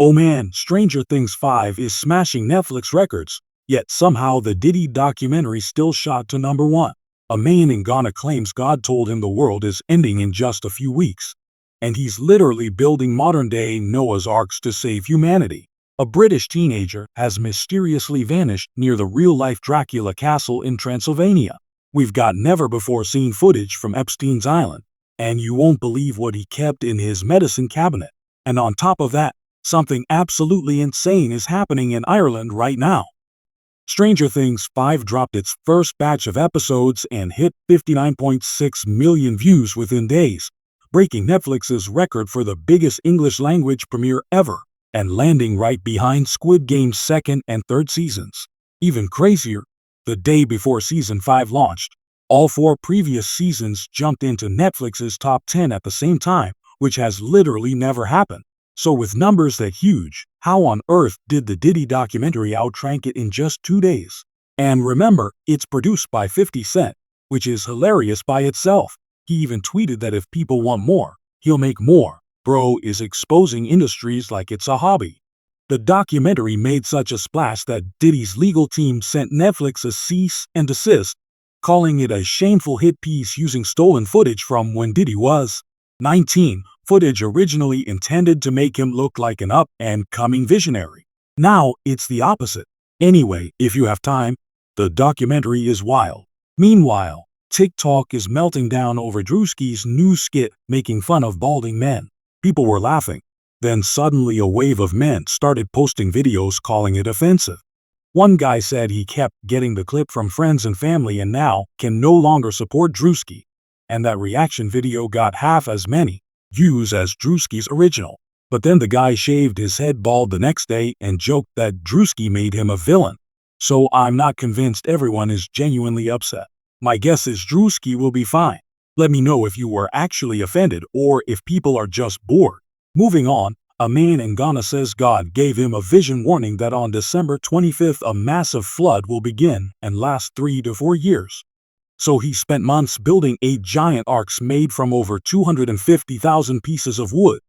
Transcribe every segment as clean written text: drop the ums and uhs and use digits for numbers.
Oh man, Stranger Things 5 is smashing Netflix records, yet somehow the Diddy documentary still shot to #1. A man in Ghana claims God told him the world is ending in just a few weeks, and he's literally building modern-day Noah's Arks to save humanity. A British teenager has mysteriously vanished near the real-life Dracula castle in Transylvania. We've got never-before-seen footage from Epstein's island, and you won't believe what he kept in his medicine cabinet. And on top of that, something absolutely insane is happening in Ireland right now. Stranger Things 5 dropped its first batch of episodes and hit 59.6 million views within days, breaking Netflix's record for the biggest English-language premiere ever, and landing right behind Squid Game's second and third seasons. Even crazier, the day before Season 5 launched, all 4 previous seasons jumped into Netflix's top 10 at the same time, which has literally never happened. So with numbers that huge, how on earth did the Diddy documentary outrank it in just 2 days? And remember, it's produced by 50 Cent, which is hilarious by itself. He even tweeted that if people want more, he'll make more. Bro is exposing industries like it's a hobby. The documentary made such a splash that Diddy's legal team sent Netflix a cease and desist, calling it a shameful hit piece using stolen footage from when Diddy was 19. Footage originally intended to make him look like an up-and-coming visionary. Now it's the opposite. Anyway, if you have time, the documentary is wild. Meanwhile, TikTok is melting down over DRUSKI's new skit making fun of balding men. People were laughing. Then suddenly a wave of men started posting videos calling it offensive. One guy said he kept getting the clip from friends and family and now can no longer support DRUSKI. And that reaction video got half as many views as DRUSKI's original. But then the guy shaved his head bald the next day and joked that DRUSKI made him a villain. So I'm not convinced everyone is genuinely upset. My guess is DRUSKI will be fine. Let me know if you were actually offended or if people are just bored. Moving on, a man in Ghana says God gave him a vision warning that on December 25th a massive flood will begin and last 3 to 4 years. So he spent months building 8 giant arks made from over 250,000 pieces of wood,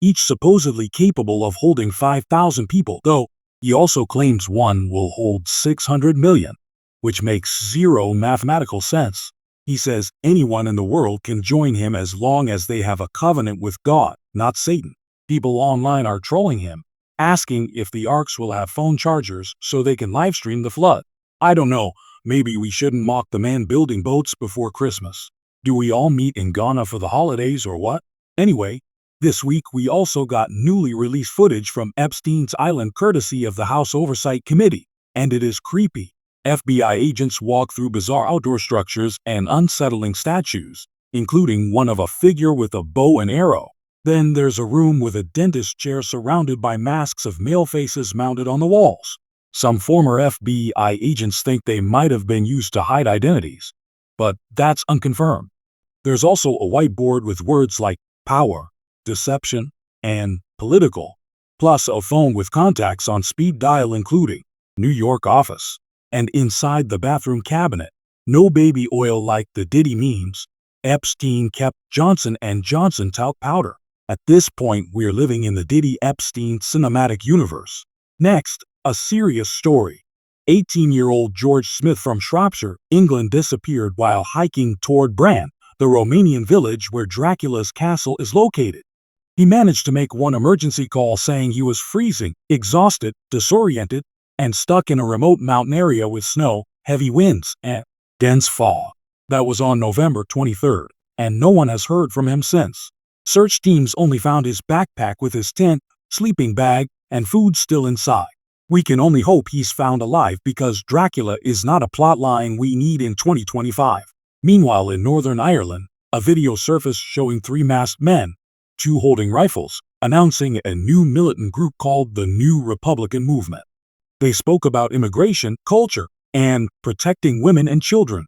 each supposedly capable of holding 5,000 people, though he also claims one will hold 600 million, which makes zero mathematical sense. He says anyone in the world can join him as long as they have a covenant with God, not Satan. People online are trolling him, asking if the arks will have phone chargers so they can livestream the flood. I don't know. Maybe we shouldn't mock the man building boats before Christmas. Do we all meet in Ghana for the holidays or what? Anyway, this week we also got newly released footage from Epstein's island courtesy of the House Oversight Committee, and it is creepy. FBI agents walk through bizarre outdoor structures and unsettling statues, including one of a figure with a bow and arrow. Then there's a room with a dentist chair surrounded by masks of male faces mounted on the walls. Some former FBI agents think they might have been used to hide identities, but that's unconfirmed. There's also a whiteboard with words like power, deception, and political, plus a phone with contacts on speed dial including New York office. And inside the bathroom cabinet, no baby oil like the Diddy memes, Epstein kept Johnson & Johnson talc powder. At this point, we're living in the Diddy-Epstein cinematic universe. Next, a serious story. 18-year-old George Smith from Shropshire, England disappeared while hiking toward Bran, the Romanian village where Dracula's castle is located. He managed to make one emergency call saying he was freezing, exhausted, disoriented, and stuck in a remote mountain area with snow, heavy winds, and dense fog. That was on November 23rd, and no one has heard from him since. Search teams only found his backpack with his tent, sleeping bag, and food still inside. We can only hope he's found alive because Dracula is not a plotline we need in 2025. Meanwhile, in Northern Ireland, a video surfaced showing 3 masked men, 2 holding rifles, announcing a new militant group called the New Republican Movement. They spoke about immigration, culture, and protecting women and children.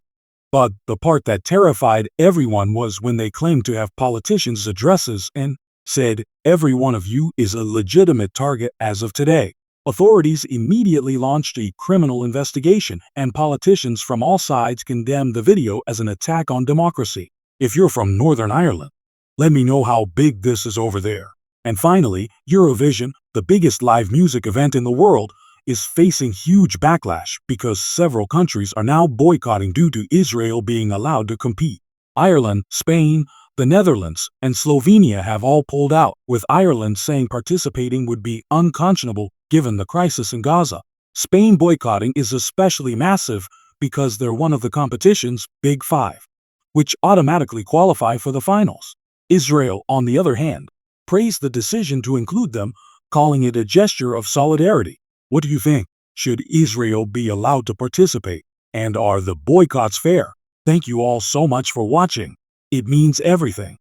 But the part that terrified everyone was when they claimed to have politicians' addresses and said, "Every one of you is a legitimate target as of today." Authorities immediately launched a criminal investigation, and politicians from all sides condemned the video as an attack on democracy. If you're from Northern Ireland, let me know how big this is over there. And finally, Eurovision, the biggest live music event in the world, is facing huge backlash because several countries are now boycotting due to Israel being allowed to compete. Ireland, Spain, the Netherlands, and Slovenia have all pulled out, with Ireland saying participating would be unconscionable given the crisis in Gaza. Spain boycotting is especially massive because they're one of the competition's Big Five, which automatically qualify for the finals. Israel, on the other hand, praised the decision to include them, calling it a gesture of solidarity. What do you think? Should Israel be allowed to participate? And are the boycotts fair? Thank you all so much for watching. It means everything.